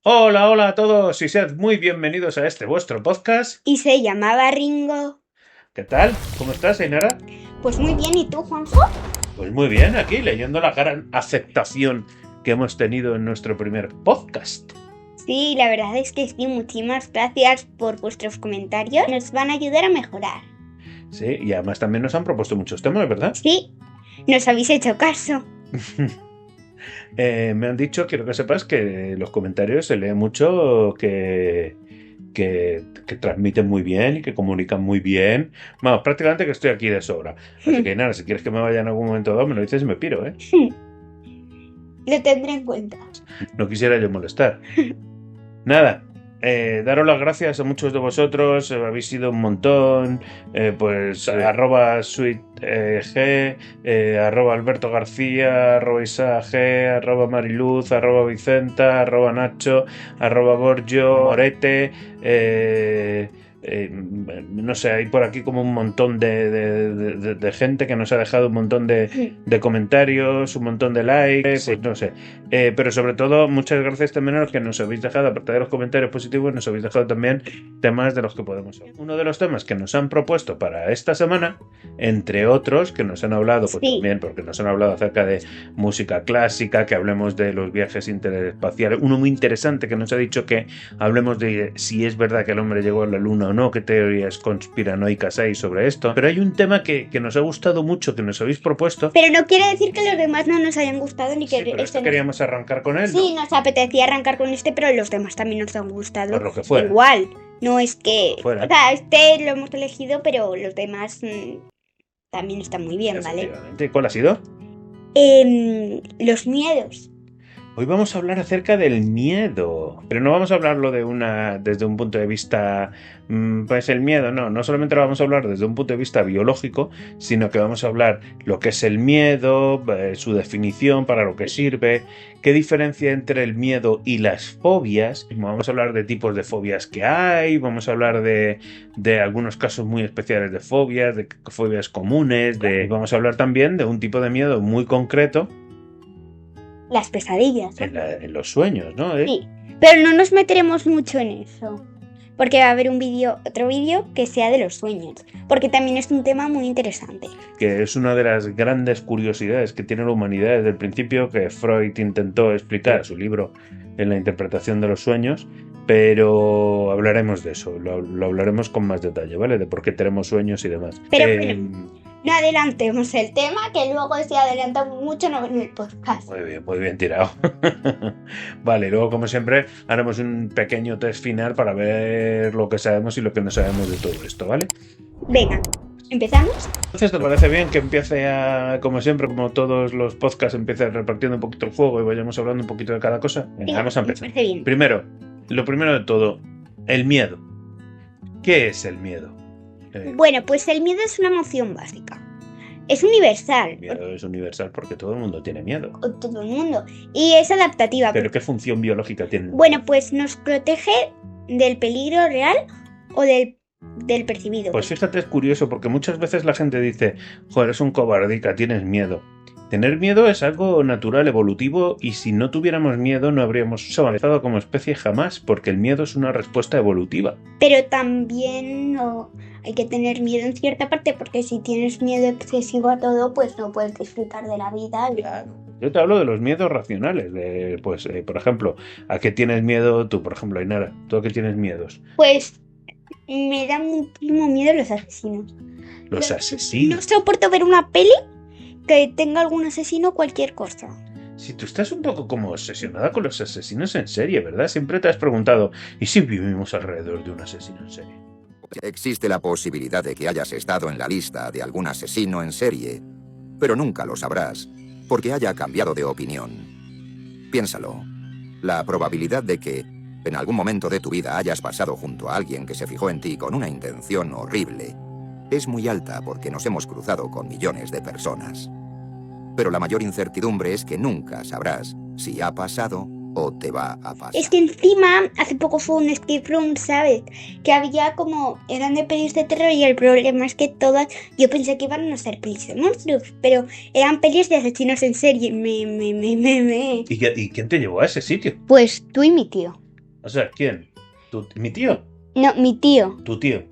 Hola, hola a todos y sed muy bienvenidos a este vuestro podcast. Y se llamaba Ringo. ¿Qué tal? ¿Cómo estás, Ainara? Pues muy bien, ¿y tú, Juanjo? Pues muy bien, aquí leyendo la gran aceptación que hemos tenido en nuestro primer podcast. Sí, la verdad es que sí, muchísimas gracias por vuestros comentarios. Nos van a ayudar a mejorar. Sí, y además también nos han propuesto muchos temas, ¿verdad? Sí, nos habéis hecho caso. Me han dicho, quiero que sepas que los comentarios se lee mucho, que transmiten muy bien y que comunican muy bien. Vamos, prácticamente que estoy aquí de sobra. Así que nada, si quieres que me vaya en algún momento dado, me lo dices y me piro, ¿eh? Lo tendré en cuenta. No quisiera yo molestar. Nada, daros las gracias a muchos de vosotros, habéis sido un montón, pues sí. @sweetg, @Alberto García, @Isa G, @Mariluz, @Vicenta, @Nacho, @Borgio, Morete, no sé, hay por aquí como un montón de gente que nos ha dejado un montón de comentarios, un montón de likes, pues no sé. Pero sobre todo, muchas gracias también a los que nos habéis dejado, aparte de los comentarios positivos, nos habéis dejado también temas de los que podemos hablar. Uno de los temas que nos han propuesto para esta semana, entre otros, que nos han hablado, pues sí, también, porque nos han hablado acerca de música clásica, que hablemos de los viajes interespaciales. Uno muy interesante que nos ha dicho que hablemos de si es verdad que el hombre llegó a la luna o no, qué teorías conspiranoicas hay sobre esto. Pero hay un tema que nos ha gustado mucho, que nos habéis propuesto. Pero no quiere decir que los demás no nos hayan gustado ni que sí, pero este queríamos arrancar con él, sí, ¿no? Nos apetecía arrancar con este, pero los demás también nos han gustado. Por lo que fuera. Igual, no es que... Fuera. O sea, este lo hemos elegido, pero los demás también están muy bien, ¿vale? ¿Cuál ha sido? Los miedos. Hoy vamos a hablar acerca del miedo, pero no vamos a hablarlo desde un punto de vista, pues el miedo, no solamente lo vamos a hablar desde un punto de vista biológico, sino que vamos a hablar lo que es el miedo, su definición, para lo que sirve, qué diferencia entre el miedo y las fobias. Vamos a hablar de tipos de fobias que hay, vamos a hablar de algunos casos muy especiales de fobias, de fobias comunes, vamos a hablar también de un tipo de miedo muy concreto. Las pesadillas. En los sueños, ¿no? Sí, pero no nos meteremos mucho en eso, porque va a haber otro vídeo que sea de los sueños, porque también es un tema muy interesante. Que es una de las grandes curiosidades que tiene la humanidad desde el principio, que Freud intentó explicar en su libro En la interpretación de los sueños, pero hablaremos de eso, lo hablaremos con más detalle, ¿vale? De por qué tenemos sueños y demás. Pero bueno, no adelantemos el tema, que luego si adelantamos mucho no en el podcast. Muy bien tirado. Vale, luego como siempre haremos un pequeño test final para ver lo que sabemos y lo que no sabemos de todo esto, ¿vale? Venga, ¿empezamos? Entonces, ¿te parece bien que empiece como siempre, como todos los podcasts, empiece repartiendo un poquito el juego y vayamos hablando un poquito de cada cosa? Venga, vamos a empezar. Bien. Primero, lo primero de todo, el miedo. ¿Qué es el miedo? Bueno, pues el miedo es una emoción básica. Es universal. El miedo es universal porque todo el mundo tiene miedo. Todo el mundo. Y es adaptativa. ¿Pero qué función biológica tiene? Bueno, pues nos protege del peligro real o del percibido. Pues fíjate, es curioso porque muchas veces la gente dice, joder, eres un cobardica, tienes miedo. Tener miedo es algo natural, evolutivo, y si no tuviéramos miedo no habríamos avanzado como especie jamás, porque el miedo es una respuesta evolutiva. Pero también hay que tener miedo en cierta parte, porque si tienes miedo excesivo a todo, pues no puedes disfrutar de la vida. Claro. Yo te hablo de los miedos racionales, por ejemplo, ¿a qué tienes miedo tú, por ejemplo, Ainara? ¿Tú a qué tienes miedos? Pues me da muchísimo miedo los asesinos. ¿Los asesinos? No soporto ver una peli que tenga algún asesino o cualquier cosa. Si tú estás un poco como obsesionada con los asesinos en serie, ¿verdad? Siempre te has preguntado, ¿y si vivimos alrededor de un asesino en serie? Existe la posibilidad de que hayas estado en la lista de algún asesino en serie, pero nunca lo sabrás, porque haya cambiado de opinión. Piénsalo. La probabilidad de que en algún momento de tu vida hayas pasado junto a alguien que se fijó en ti con una intención horrible es muy alta porque nos hemos cruzado con millones de personas. Pero la mayor incertidumbre es que nunca sabrás si ha pasado o te va a pasar. Es que encima, hace poco fue un escape room, ¿sabes? Que había eran de pelis de terror y el problema es que todas, yo pensé que iban a ser pelis de monstruos, pero eran pelis de asesinos en serie. ¿Y quién te llevó a ese sitio? Pues tú y mi tío. O sea, ¿quién? ¿Mi tío? No, mi tío, ¿Tu tío?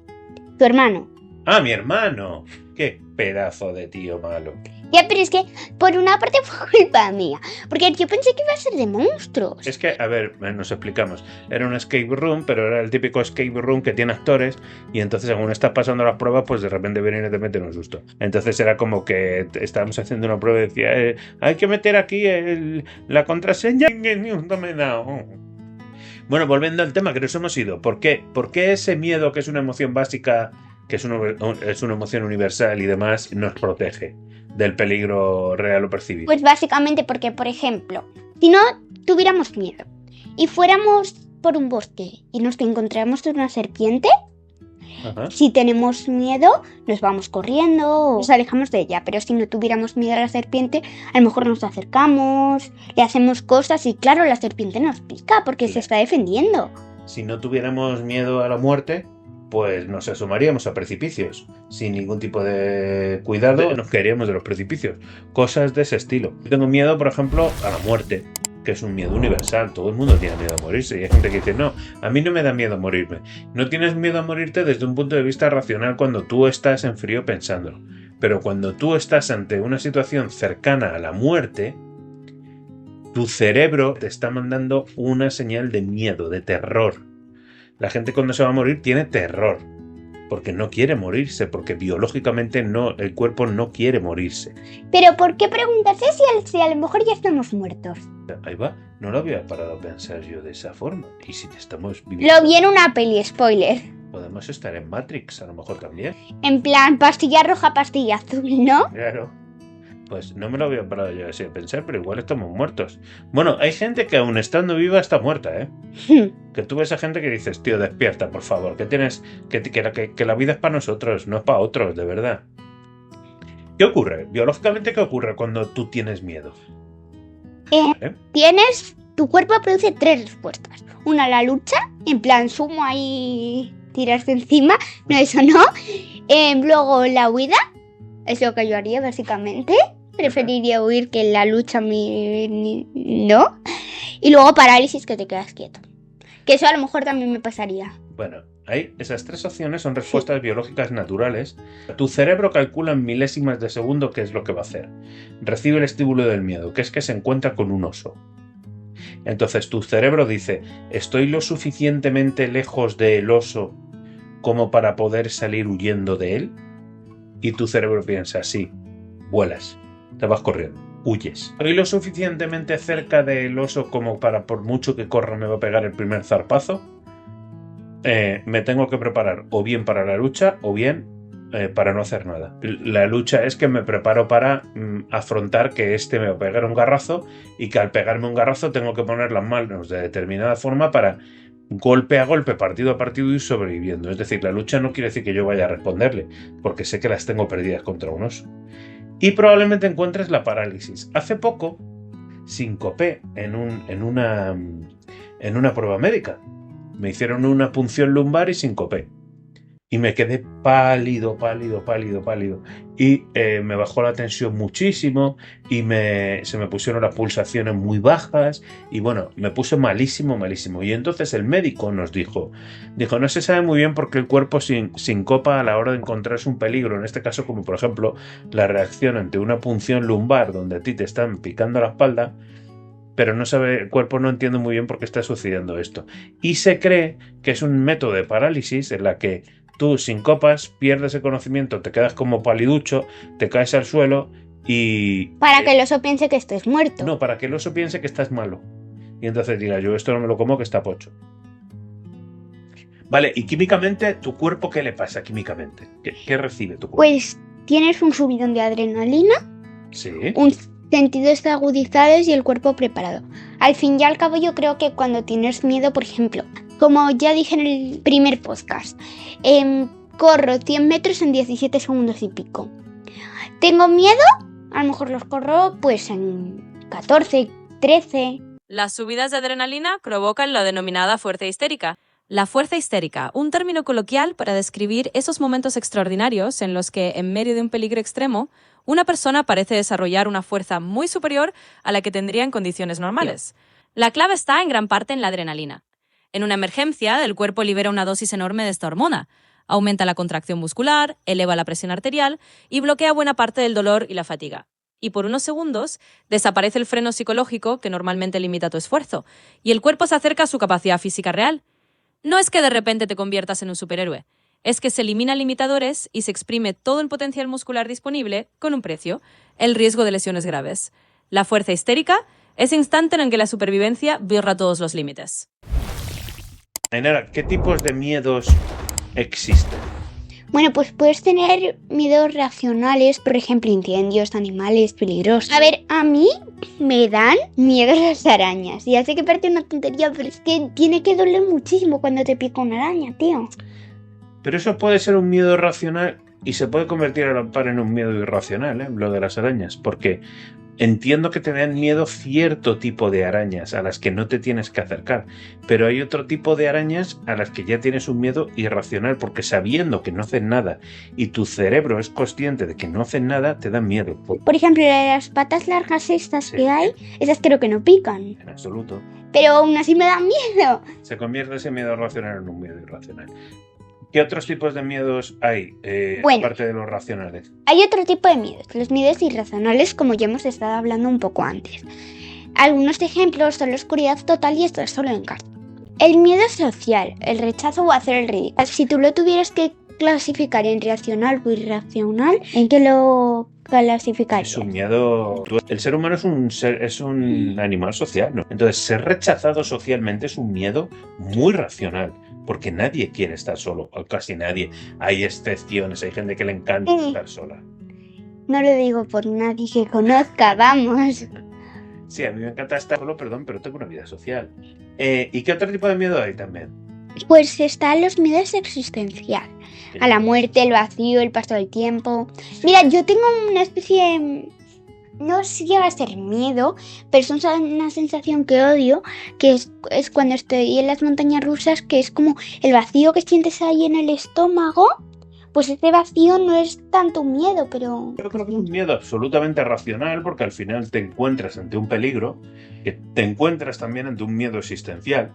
tu hermano. ¡Ah, mi hermano! ¡Qué pedazo de tío malo! Ya, pero es que por una parte fue culpa mía, porque yo pensé que iba a ser de monstruos. Es que, a ver, nos explicamos. Era un escape room, pero era el típico escape room que tiene actores y entonces según estás pasando las pruebas, pues de repente vienen y te meten un susto. Entonces era como que estábamos haciendo una prueba y decía, hay que meter aquí la contraseña. No me da. Bueno, volviendo al tema que nos hemos ido. ¿Por qué? ¿Por qué ese miedo, que es una emoción básica, que es una emoción universal y demás, nos protege del peligro real o percibido? Pues básicamente porque, por ejemplo, si no tuviéramos miedo y fuéramos por un bosque y nos encontráramos una serpiente, Ajá. si tenemos miedo, nos vamos corriendo o nos alejamos de ella. Pero si no tuviéramos miedo a la serpiente, a lo mejor nos acercamos, le hacemos cosas y claro, la serpiente nos pica porque se está defendiendo. Si no tuviéramos miedo a la muerte, pues nos asomaríamos a precipicios. Sin ningún tipo de cuidado, nos caeríamos de los precipicios. Cosas de ese estilo. Yo tengo miedo, por ejemplo, a la muerte, que es un miedo universal. Todo el mundo tiene miedo a morirse. Y hay gente que dice, no, a mí no me da miedo morirme. No tienes miedo a morirte desde un punto de vista racional cuando tú estás en frío pensándolo. Pero cuando tú estás ante una situación cercana a la muerte, tu cerebro te está mandando una señal de miedo, de terror. La gente cuando se va a morir tiene terror, porque no quiere morirse, porque biológicamente no, el cuerpo no quiere morirse. Pero ¿por qué preguntarse si a lo mejor ya estamos muertos? Ahí va, no lo había parado a pensar yo de esa forma. Y si estamos viviendo... Lo vi en una peli, spoiler. Podemos estar en Matrix, a lo mejor también. En plan, pastilla roja, pastilla azul, ¿no? Claro. Pues no me lo había parado yo así a pensar, pero igual estamos muertos. Bueno, hay gente que aún estando viva está muerta, ¿eh? Que tú ves a gente que dices, tío, despierta, por favor, que tienes que la vida es para nosotros, no es para otros, de verdad. ¿Qué ocurre? Biológicamente, ¿qué ocurre cuando tú tienes miedo? Tu cuerpo produce 3 respuestas. Una, la lucha, en plan sumo ahí, tirarse encima, no, eso no. Luego la huida, es lo que yo haría básicamente. Preferiría huir que la lucha, no. Y luego parálisis, que te quedas quieto. Que eso a lo mejor también me pasaría. Bueno, esas 3 opciones son respuestas biológicas naturales. Tu cerebro calcula en milésimas de segundo qué es lo que va a hacer. Recibe el estímulo del miedo, que es que se encuentra con un oso. Entonces tu cerebro dice, ¿estoy lo suficientemente lejos del oso como para poder salir huyendo de él? Y tu cerebro piensa, sí, vuelas, te vas corriendo, huyes. ¿Estoy lo suficientemente cerca del oso como para, por mucho que corra, me va a pegar el primer zarpazo? Me tengo que preparar o bien para la lucha o bien para no hacer nada. La lucha es que me preparo para afrontar que me va a pegar un garrazo y que al pegarme un garrazo tengo que poner las manos de determinada forma para golpe a golpe, partido a partido, ir sobreviviendo. Es decir, la lucha no quiere decir que yo vaya a responderle, porque sé que las tengo perdidas contra un oso. Y probablemente encuentres la parálisis. Hace poco sincopé en una prueba médica. Me hicieron una punción lumbar y sincopé. Y me quedé pálido. Y me bajó la tensión muchísimo y se me pusieron las pulsaciones muy bajas. Y bueno, me puse malísimo. Y entonces el médico nos dijo, no se sabe muy bien por qué el cuerpo sincopa a la hora de encontrarse un peligro. En este caso, como por ejemplo, la reacción ante una punción lumbar donde a ti te están picando la espalda. Pero el cuerpo no entiende muy bien por qué está sucediendo esto. Y se cree que es un método de parálisis en la que tú sincopas, pierdes el conocimiento, te quedas como paliducho, te caes al suelo y... Para que el oso piense que estés muerto. No, para que el oso piense que estás malo. Y entonces diga, yo esto no me lo como, que está pocho. Vale, y químicamente, ¿tu cuerpo qué le pasa químicamente? ¿Qué recibe tu cuerpo? Pues tienes un subidón de adrenalina. Sí. Sentidos agudizados y el cuerpo preparado. Al fin y al cabo yo creo que cuando tienes miedo, por ejemplo, como ya dije en el primer podcast, corro 100 metros en 17 segundos y pico. ¿Tengo miedo? A lo mejor los corro pues en 14, 13. Las subidas de adrenalina provocan la denominada fuerza histérica. La fuerza histérica, un término coloquial para describir esos momentos extraordinarios en los que, en medio de un peligro extremo, una persona parece desarrollar una fuerza muy superior a la que tendría en condiciones normales. La clave está en gran parte en la adrenalina. En una emergencia, el cuerpo libera una dosis enorme de esta hormona. Aumenta la contracción muscular, eleva la presión arterial y bloquea buena parte del dolor y la fatiga. Y por unos segundos desaparece el freno psicológico que normalmente limita tu esfuerzo y el cuerpo se acerca a su capacidad física real. No es que de repente te conviertas en un superhéroe, es que se eliminan limitadores y se exprime todo el potencial muscular disponible con un precio, el riesgo de lesiones graves. La fuerza histérica, ese instante en el que la supervivencia borra todos los límites. Ainara, ¿qué tipos de miedos existen? Bueno, pues puedes tener miedos racionales, por ejemplo, incendios, animales peligrosos. A ver, a mí me dan miedo las arañas. Ya sé que parece una tontería, pero es que tiene que doler muchísimo cuando te pica una araña, tío. Pero eso puede ser un miedo racional y se puede convertir a la par en un miedo irracional, lo de las arañas, porque entiendo que te dan miedo cierto tipo de arañas a las que no te tienes que acercar, pero hay otro tipo de arañas a las que ya tienes un miedo irracional, porque sabiendo que no hacen nada y tu cerebro es consciente de que no hacen nada, te dan miedo. Por ejemplo, las patas largas estas que hay, esas creo que no pican. En absoluto. Pero aún así me dan miedo. Se convierte ese miedo racional en un miedo irracional. ¿Qué otros tipos de miedos hay, aparte de los racionales? Hay otro tipo de miedos, los miedos irracionales, como ya hemos estado hablando un poco antes. Algunos ejemplos son la oscuridad total y estar solo en casa. El miedo social, el rechazo o hacer el ridículo. Si tú lo tuvieras que clasificar en racional o irracional, ¿en qué lo clasificarías? Es un miedo. El ser humano es un animal social, ¿no? Entonces, ser rechazado socialmente es un miedo muy racional. Porque nadie quiere estar solo, o casi nadie. Hay excepciones, hay gente que le encanta estar sola. No lo digo por nadie que conozca, vamos. Sí, a mí me encanta estar solo, perdón, pero tengo una vida social. ¿Y qué otro tipo de miedo hay también? Pues están los miedos existenciales. A la muerte, el vacío, el paso del tiempo. Mira, yo tengo una especie de... No sé si llega a ser miedo, pero es una sensación que odio, que es cuando estoy en las montañas rusas, que es como el vacío que sientes ahí en el estómago. Pues ese vacío no es tanto un miedo, pero... Yo creo que es un miedo absolutamente racional, porque al final te encuentras ante un peligro, que te encuentras también ante un miedo existencial.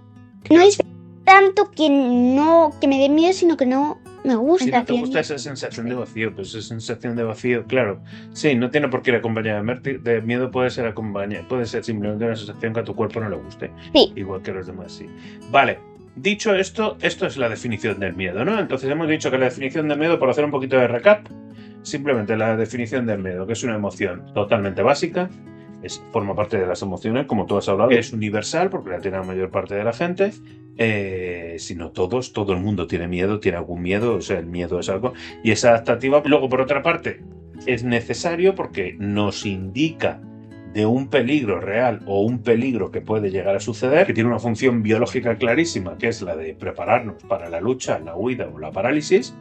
No es tanto que me dé miedo, sino que no me gusta. Si no te gusta esa sensación de vacío, pues esa sensación de vacío, claro, sí, no tiene por qué ir acompañada de miedo, puede ser simplemente una sensación que a tu cuerpo no le guste. Sí. Igual que a los demás, sí. Vale, dicho esto es la definición del miedo, ¿no? Entonces hemos dicho que la definición del miedo, por hacer un poquito de recap, simplemente la definición del miedo, que es una emoción totalmente básica, forma parte de las emociones, como tú has hablado, que es universal porque la tiene la mayor parte de la gente, sino todo el mundo tiene miedo, tiene algún miedo, o sea, el miedo es algo, y es adaptativa. Luego, por otra parte, es necesario porque nos indica de un peligro real o un peligro que puede llegar a suceder, que tiene una función biológica clarísima, que es la de prepararnos para la lucha, la huida o la parálisis,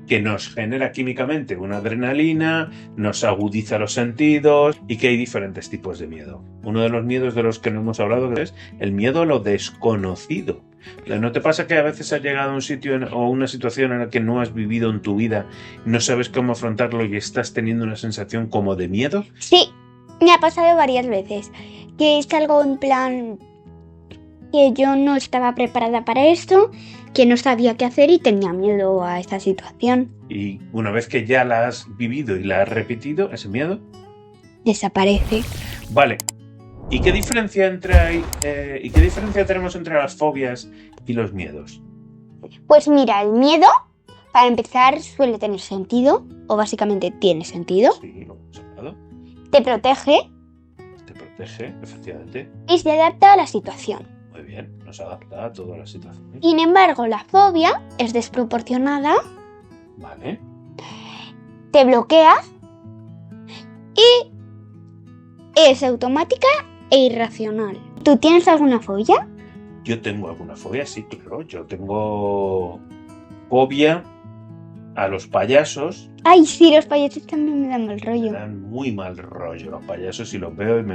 que nos genera químicamente una adrenalina, nos agudiza los sentidos y que hay diferentes tipos de miedo. Uno de los miedos de los que no hemos hablado es el miedo a lo desconocido. ¿No te pasa que a veces has llegado a un sitio o una situación en la que no has vivido en tu vida, no sabes cómo afrontarlo y estás teniendo una sensación como de miedo? Sí, me ha pasado varias veces, que es algo en plan que yo no estaba preparada para esto, que no sabía qué hacer y tenía miedo a esta situación. Y una vez que ya la has vivido y la has repetido, ese miedo desaparece. Vale. ¿Y qué diferencia tenemos entre las fobias y los miedos? Pues mira, el miedo, para empezar, suele tener sentido, o básicamente tiene sentido. Sí, lo hemos hablado. Te protege. Te protege, efectivamente. Y se adapta a la situación. Muy bien, nos adapta a todas las situaciones. Sin embargo, la fobia es desproporcionada. Vale. Te bloquea. Y es automática e irracional. ¿Tú tienes alguna fobia? Yo tengo alguna fobia, sí, claro. Yo tengo fobia a los payasos. Ay, sí, los payasos también me dan mal rollo. Me dan muy mal rollo los payasos y los veo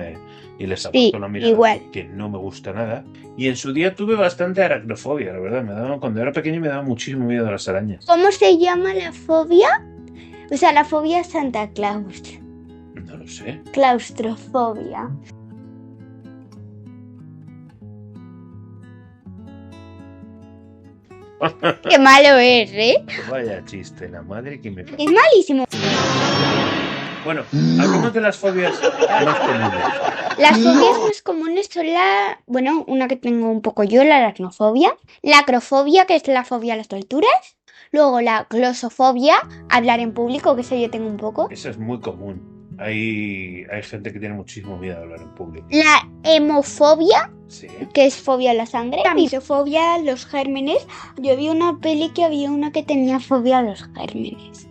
y les aparto la mirada, igual. Que no me gusta nada. Y en su día tuve bastante aracnofobia, la verdad. Cuando era pequeño me daba muchísimo miedo a las arañas. ¿Cómo se llama la fobia? O sea, la fobia Santa Claus. No lo sé. Claustrofobia. Qué malo es, ¿eh? Vaya chiste, la madre que me... Es malísimo. Bueno, hablemos de las fobias más comunes. Las fobias más comunes son una que tengo un poco yo, la aracnofobia. La acrofobia, que es la fobia a las alturas. Luego la glosofobia, hablar en público, que eso yo tengo un poco. Eso es muy común. Hay gente que tiene muchísimo miedo de hablar en público. La hemofobia, Sí. que es fobia a la sangre. La misofobia a los gérmenes. Yo vi una peli que había una que tenía fobia a los gérmenes.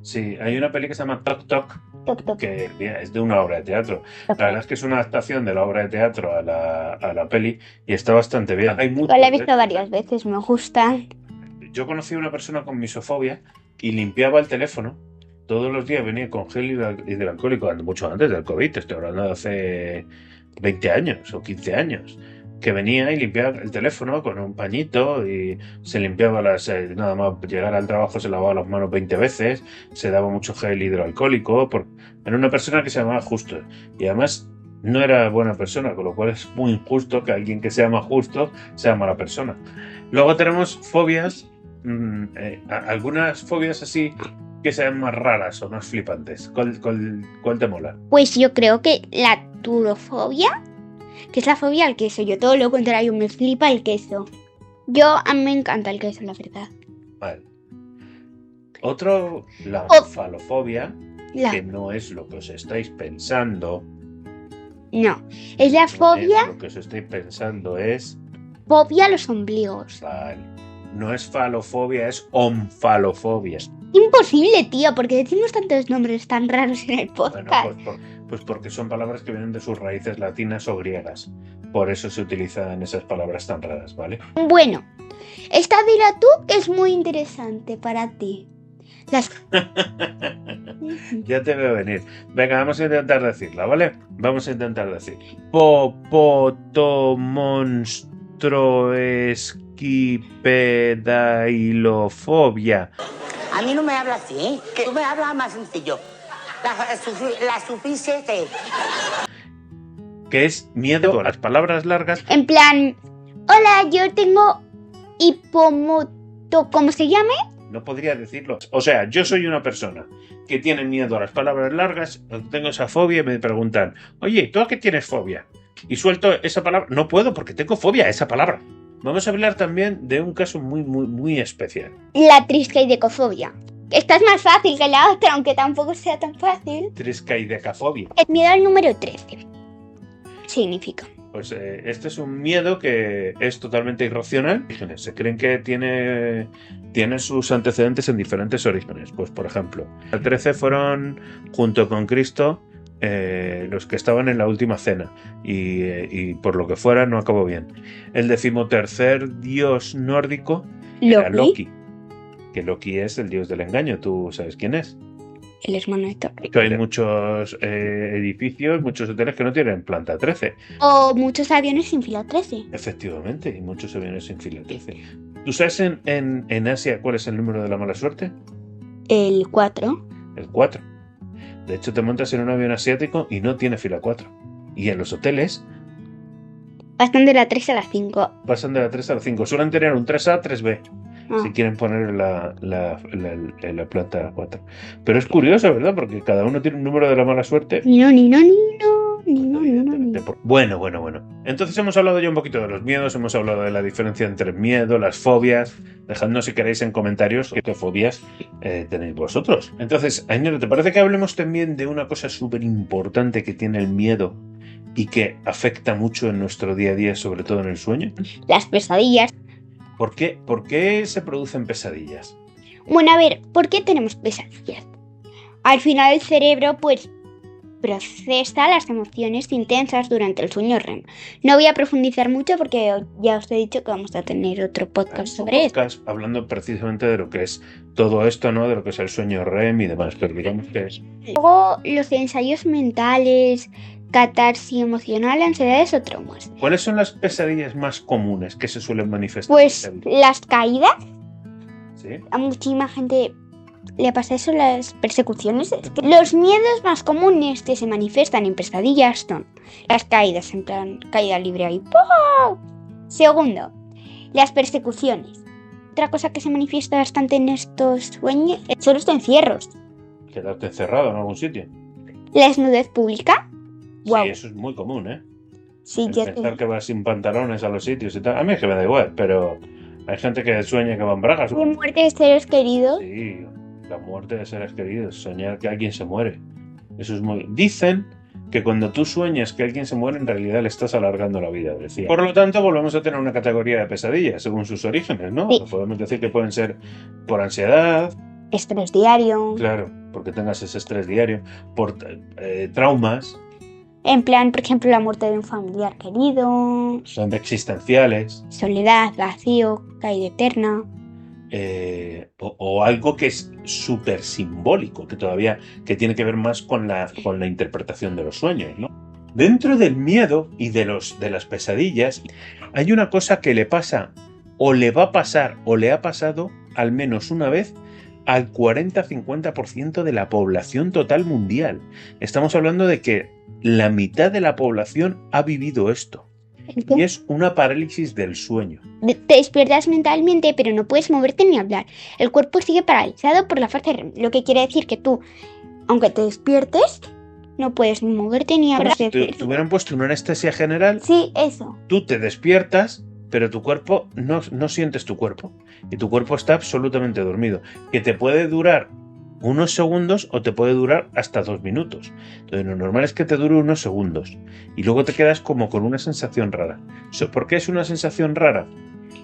Sí, hay una peli que se llama Tok Tok, Toc, toc. que es de una obra de teatro. La verdad es que es una adaptación de la obra de teatro a la peli y está bastante bien. Hay muchos, Yo la he visto varias veces, me gusta. Yo conocí a una persona con misofobia y limpiaba el teléfono. Todos los días venía con gel hidroalcohólico, mucho antes del COVID, estoy hablando de hace 20 años o 15 años, que venía y limpiaba el teléfono con un pañito y se limpiaba nada más llegar al trabajo se lavaba las manos 20 veces, se daba mucho gel hidroalcohólico, era una persona que se llamaba Justo y además no era buena persona, con lo cual es muy injusto que alguien que se llama Justo sea mala persona. Luego tenemos fobias, algunas fobias así que sean más raras o más flipantes. ¿Cuál te mola? Pues yo creo que la turofobia, que es la fobia al queso. Yo todo lo contrario, me flipa el queso. A mí me encanta el queso, la verdad. Vale. Otro, la Oh. falofobia, que no es lo que os estáis pensando. No, es la fobia, Lo que os estáis pensando es... fobia a los ombligos. Vale. No es falofobia, es omfalofobia. Imposible, tío, porque decimos tantos nombres tan raros en el Bueno, podcast. pues porque son palabras que vienen de sus raíces latinas o griegas. Por eso se utilizan esas palabras tan raras, ¿vale? Bueno, esta dila tú, que es muy interesante para ti. Las... Ya te veo venir. Venga, vamos a intentar decirla, ¿vale? Vamos a intentar decir. Popotomonstroesquipedailofobia. A mí no me habla así, ¿eh? Tú me hablas más sencillo. La suficie de... Que es miedo a las palabras largas. En plan, hola, yo tengo hipomoto... ¿Cómo se llame? No podría decirlo. O sea, yo soy una persona que tiene miedo a las palabras largas, tengo esa fobia y me preguntan, oye, ¿tú a qué tienes fobia? Y suelto esa palabra. No puedo porque tengo fobia a esa palabra. Vamos a hablar también de un caso muy, muy, muy especial. La triscaidecofobia. Esta es más fácil que la otra, aunque tampoco sea tan fácil. Triskaidecafobia. El miedo al número 13. Significa. Pues este es un miedo que es totalmente irracional. Se creen que tiene sus antecedentes en diferentes orígenes. Pues por ejemplo, el 13 fueron, junto con Cristo, los que estaban en la última cena y por lo que fuera no acabó bien. El 13º dios nórdico era Loki, que Loki es el dios del engaño. ¿Tú sabes quién es? El hermano de Thor. Hay muchos edificios, muchos hoteles que no tienen planta 13. O muchos aviones sin fila 13. Efectivamente, y muchos aviones sin fila 13. ¿Tú sabes en Asia cuál es el número de la mala suerte? El 4. El 4. De hecho, te montas en un avión asiático y no tiene fila 4. Y en los hoteles Pasan de la 3 a la 5. pasan de la 3 a la 5. Suelen tener un 3A, 3B. Ah. Si quieren poner la planta 4. Pero es curioso, ¿verdad? Porque cada uno tiene un número de la mala suerte. Bueno. Entonces hemos hablado ya un poquito de los miedos, hemos hablado de la diferencia entre el miedo, las fobias. Dejadnos si queréis en comentarios qué fobias tenéis vosotros. Entonces, Ainhoa, ¿te parece que hablemos también de una cosa súper importante que tiene el miedo y que afecta mucho en nuestro día a día, sobre todo en el sueño? Las pesadillas. ¿Por qué se producen pesadillas? Bueno, a ver, ¿por qué tenemos pesadillas? Al final el cerebro, pues, procesa las emociones intensas durante el sueño REM. No voy a profundizar mucho porque ya os he dicho que vamos a tener otro podcast sobre esto. Hablando precisamente de lo que es todo esto, ¿no? De lo que es el sueño REM y demás, pero digamos que es... Luego, los ensayos mentales, catarsis emocional, ansiedades o traumas. ¿Cuáles son las pesadillas más comunes que se suelen manifestar? Pues las caídas. ¿Sí? A muchísima gente le pasa eso, las persecuciones. Los miedos más comunes que se manifiestan en pesadillas son las caídas, en plan caída libre ahí. ¡Pah! Segundo, las persecuciones. Otra cosa que se manifiesta bastante en estos sueños son los encierros. Quedarte encerrado en algún sitio. La desnudez pública. Wow. Sí, eso es muy común, ¿eh? Sí, El yo pensar que vas sin pantalones a los sitios y tal. A mí es que me da igual, pero hay gente que sueña que va en bragas. Y muerte de seres queridos. Sí, la muerte de seres queridos, soñar que alguien se muere. Eso es muy... Dicen que cuando tú sueñas que alguien se muere, en realidad le estás alargando la vida, decía. Por lo tanto, volvemos a tener una categoría de pesadillas, según sus orígenes, ¿no? Sí. Podemos decir que pueden ser por ansiedad, Estrés diario. claro, porque tengas ese estrés diario, por traumas, En plan, por ejemplo, la muerte de un familiar querido. son existenciales, Soledad, vacío, caída eterna. o algo que es súper simbólico, que todavía que tiene que ver más con la interpretación de los sueños, ¿no? Dentro del miedo y de las pesadillas hay una cosa que le pasa o le va a pasar o le ha pasado al menos una vez al 40-50% de la población total mundial. Estamos hablando de que la mitad de la población ha vivido esto. Y es una parálisis del sueño. Te despiertas mentalmente, pero no puedes moverte ni hablar. El cuerpo sigue paralizado por la falta de REM, lo que quiere decir que tú, aunque te despiertes, no puedes ni moverte ni hablar. Te hubieran puesto una anestesia general, Sí, eso. tú te despiertas, pero tu cuerpo no sientes tu cuerpo. Y tu cuerpo está absolutamente dormido. Que te puede durar unos segundos o te puede durar hasta 2 minutos. Entonces lo normal es que te dure unos segundos. Y luego te quedas como con una sensación rara. ¿Por qué es una sensación rara?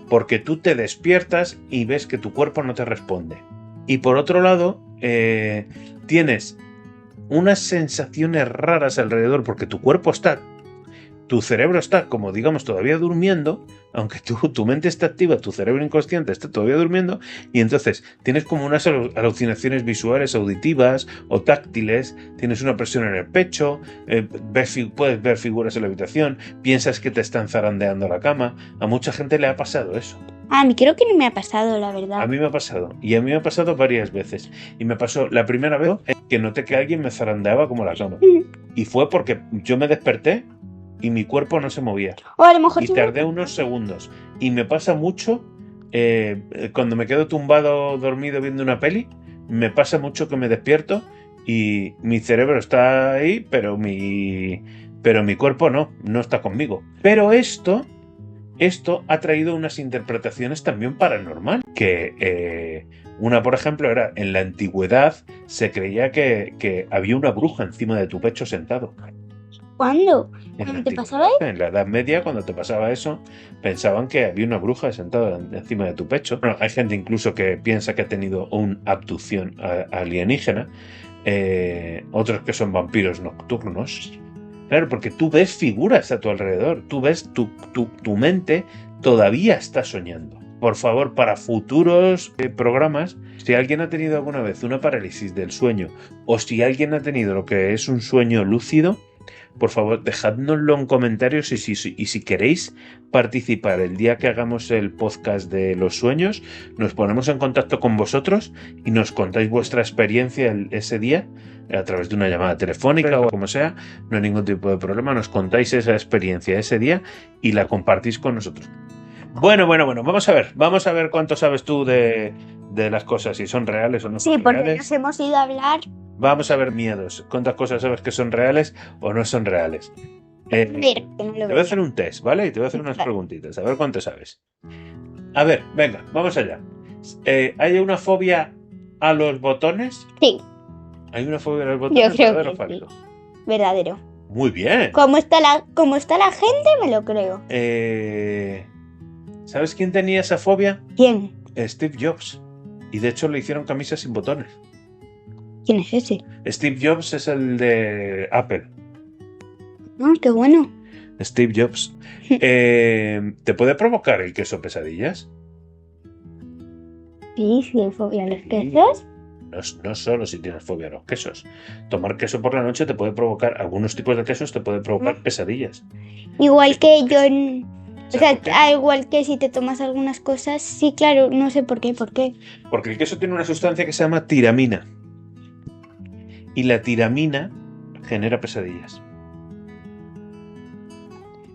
Porque tú te despiertas y ves que tu cuerpo no te responde. Y por otro lado, tienes unas sensaciones raras alrededor porque tu cerebro está, como digamos, todavía durmiendo, aunque tu mente está activa, tu cerebro inconsciente está todavía durmiendo, y entonces tienes como unas alucinaciones visuales, auditivas o táctiles, tienes una presión en el pecho, puedes ver figuras en la habitación, piensas que te están zarandeando la cama. A mucha gente le ha pasado eso. A mí creo que no me ha pasado, la verdad. A mí me ha pasado, y a mí me ha pasado varias veces. Y me pasó la primera vez que noté que alguien me zarandeaba como la cama. Y fue porque yo me desperté y mi cuerpo no se movía. O a lo mejor Y tardé unos segundos. Y me pasa mucho cuando me quedo tumbado dormido viendo una peli, me pasa mucho que me despierto y mi cerebro está ahí, pero mi cuerpo no está conmigo. Pero esto ha traído unas interpretaciones también paranormales. Que una, por ejemplo, era en la antigüedad se creía que había una bruja encima de tu pecho sentado. ¿Cuándo? En ¿Cuándo la te pasaba antigüedad, en la Edad Media, cuando te pasaba eso, pensaban que había una bruja sentada encima de tu pecho. Bueno, hay gente incluso que piensa que ha tenido una abducción alienígena, otros que son vampiros nocturnos. Claro, porque tú ves figuras a tu alrededor, tú ves tu mente todavía está soñando. Por favor, para futuros programas, si alguien ha tenido alguna vez una parálisis del sueño o si alguien ha tenido lo que es un sueño lúcido, por favor, dejádnoslo en comentarios y si queréis participar el día que hagamos el podcast de los sueños, nos ponemos en contacto con vosotros y nos contáis vuestra experiencia ese día a través de una llamada telefónica o como sea, no hay ningún tipo de problema, nos contáis esa experiencia ese día y la compartís con nosotros. Bueno, vamos a ver cuánto sabes tú de las cosas, si son reales o no son Sí, porque reales. nos hemos ido a hablar. Vamos a ver miedos. ¿Cuántas cosas sabes que son reales o no son reales? Ver, que no lo Te voy a veo. hacer un test, ¿vale? Y te voy a hacer unas preguntitas. A ver cuánto sabes. A ver, venga, vamos allá. ¿Hay una fobia a los botones? Sí, ¿Hay una fobia a los botones? yo creo ¿Verdadero o que falso? sí. Verdadero. Muy bien. Como está la gente, me lo creo. ¿Sabes quién tenía esa fobia? ¿Quién? Steve Jobs. Y de hecho le hicieron camisas sin botones. ¿Quién es ese? Steve Jobs es el de Apple. Ah, qué bueno. Steve Jobs. ¿Te puede provocar el queso pesadillas? Sí, sí, fobia a los quesos. No solo si tienes fobia a los quesos. Tomar queso por la noche te puede provocar, algunos tipos de quesos te puede provocar pesadillas. Igual que yo, o sea, ¿Por qué? igual que si te tomas algunas cosas, sí, claro, no sé por qué. Porque el queso tiene una sustancia que se llama tiramina. Y la tiramina genera pesadillas.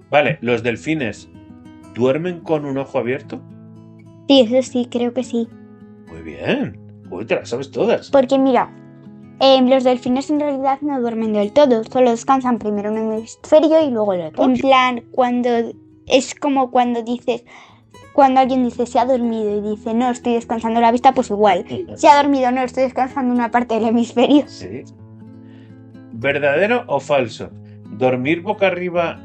Vale, ¿los delfines duermen con un ojo abierto? Sí, eso sí, creo que sí. Muy bien. Uy, te las sabes todas. Porque mira, los delfines en realidad no duermen del todo, solo descansan primero un hemisferio y luego el otro. En plan, es como cuando alguien dice se ha dormido y dice no, estoy descansando la vista, pues igual. Se ha dormido, no, estoy descansando una parte del hemisferio. Sí. ¿Verdadero o falso? ¿Dormir boca arriba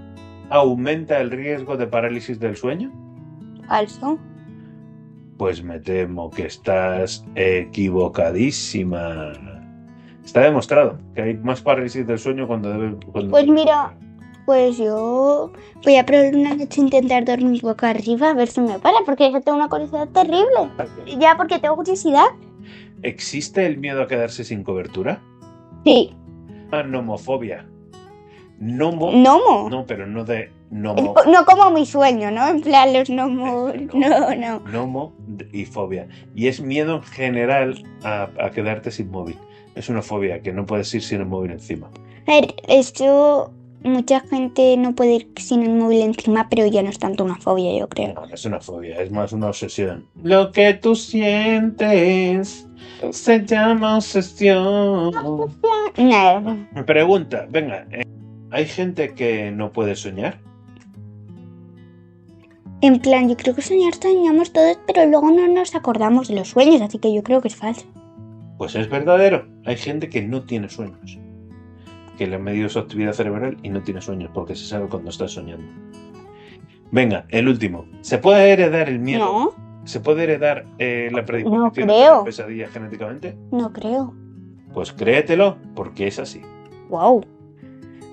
aumenta el riesgo de parálisis del sueño? Falso. Pues me temo que estás equivocadísima. Está demostrado que hay más parálisis del sueño cuando Pues mira, pues yo voy a probar una noche intentar dormir boca arriba a ver si me para, porque yo tengo una curiosidad terrible. Ya, porque tengo curiosidad. ¿Existe el miedo a quedarse sin cobertura? Sí. Nomofobia. Nomo. ¿Gnomo? No, pero no de nomo. No como mi sueño, ¿no? En plan, los gnomos. No. Nomo y fobia. Y es miedo en general a quedarte sin móvil. Es una fobia que no puedes ir sin el móvil encima. A ver, esto... Mucha gente no puede ir sin el móvil encima, pero ya no es tanto una fobia, yo creo. No, es una fobia, es más una obsesión. Lo que tú sientes se llama obsesión. Nada. Pregunta, venga, ¿hay gente que no puede soñar? En plan, yo creo que soñamos todos, pero luego no nos acordamos de los sueños, así que yo creo que es falso. Pues es verdadero. Hay gente que no tiene sueños. Que le han medido su actividad cerebral y no tiene sueños, porque se sabe cuando está soñando. Venga, el último. ¿Se puede heredar el miedo? No, ¿Se puede heredar la predisposición No a creo. tener pesadillas genéticamente? no creo. Pues créetelo, porque es así. Wow.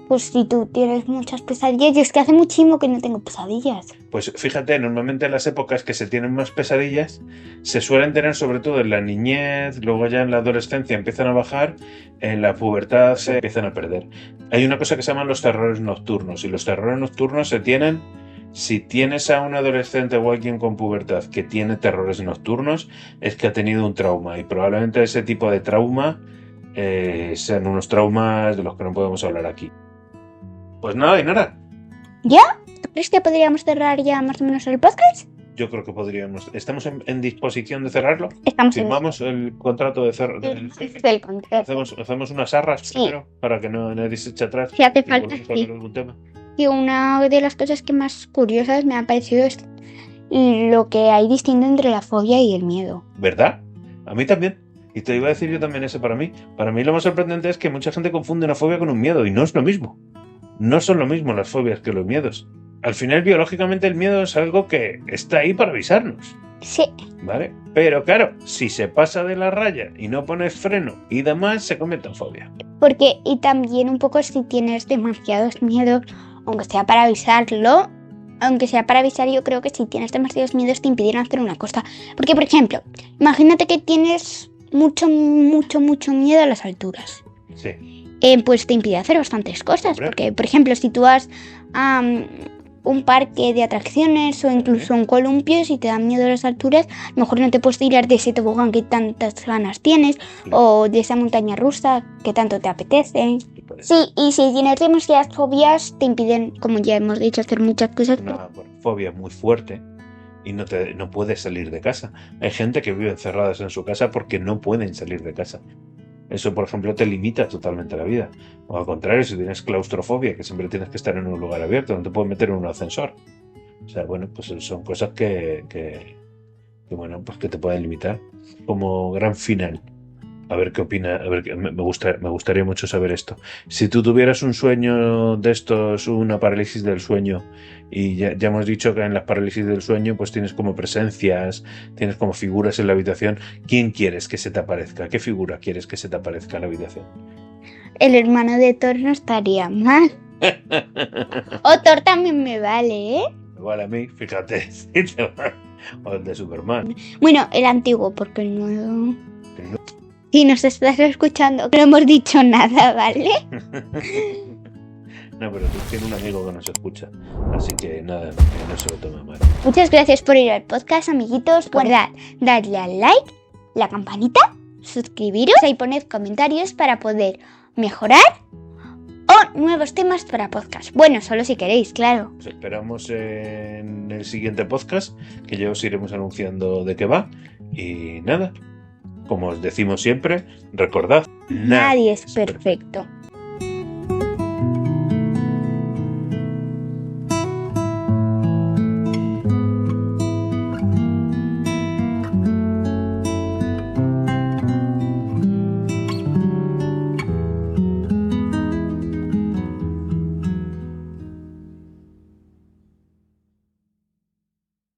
Pues si tú tienes muchas pesadillas, yo es que hace muchísimo que no tengo pesadillas. Pues fíjate, normalmente en las épocas que se tienen más pesadillas se suelen tener sobre todo en la niñez, luego ya en la adolescencia empiezan a bajar, en la pubertad se empiezan a perder. Hay una cosa que se llaman los terrores nocturnos, y los terrores nocturnos se tienen si tienes a un adolescente o alguien con pubertad que tiene terrores nocturnos, es que ha tenido un trauma, y probablemente ese tipo de trauma sean unos traumas de los que no podemos hablar aquí. Pues nada, y nada. ¿Ya? ¿Tú crees que podríamos cerrar ya más o menos el podcast? Yo creo que podríamos. ¿Estamos en disposición de cerrarlo? Estamos en Firmamos el contrato de el contrato. Hacemos unas arras Sí. primero para que no nadie se eche atrás. Si hace y falta, volvemos a hablar sí. de algún tema. Y una de las cosas que más curiosas me ha parecido es lo que hay distinto entre la fobia y el miedo. ¿Verdad? A mí también. Y te iba a decir yo también ese para mí. Para mí lo más sorprendente es que mucha gente confunde una fobia con un miedo, y no es lo mismo. No son lo mismo las fobias que los miedos. Al final, biológicamente, el miedo es algo que está ahí para avisarnos, Sí. ¿vale? Pero claro, si se pasa de la raya y no pones freno y demás, se convierte en fobia. Porque, y también un poco si tienes demasiados miedos, aunque sea para avisarlo, yo creo que si tienes demasiados miedos te impidieran hacer una cosa. Porque, por ejemplo, imagínate que tienes mucho miedo a las alturas. Sí. Pues te impide hacer bastantes cosas. Hombre. Porque, por ejemplo, si tú vas a un parque de atracciones o incluso un columpio, si te dan miedo a las alturas, a lo mejor no te puedes tirar de ese tobogán que tantas ganas tienes, o de esa montaña rusa que tanto te apetece. Sí, y si tienes demasiadas fobias, te impiden, como ya hemos dicho, hacer muchas cosas. Una fobia muy fuerte y no puedes salir de casa. Hay gente que vive encerradas en su casa porque no pueden salir de casa. Eso, por ejemplo, te limita totalmente la vida. O al contrario, si tienes claustrofobia, que siempre tienes que estar en un lugar abierto, no te puedes meter en un ascensor. O sea, bueno, pues son cosas que bueno, pues que te pueden limitar. Como gran final. A ver qué opina. A ver, me gustaría mucho saber esto. Si tú tuvieras un sueño de estos, una parálisis del sueño, y ya hemos dicho que en las parálisis del sueño pues tienes como presencias, tienes como figuras en la habitación, ¿quién quieres que se te aparezca? ¿Qué figura quieres que se te aparezca en la habitación? El hermano de Thor no estaría mal. O Thor también me vale, ¿eh? Igual a mí, fíjate. O el de Superman. Bueno, el antiguo, porque el nuevo... Si nos estás escuchando, no hemos dicho nada, ¿vale? No, pero tú tienes un amigo que nos escucha, así que nada, que no se lo tome mal. Muchas gracias por ir al podcast, amiguitos. Recordad, darle al like, la campanita, suscribiros y poned comentarios para poder mejorar o nuevos temas para podcast. Bueno, solo si queréis, claro. Os esperamos en el siguiente podcast, que ya os iremos anunciando de qué va. Y nada, como os decimos siempre, recordad, Nadie es perfecto.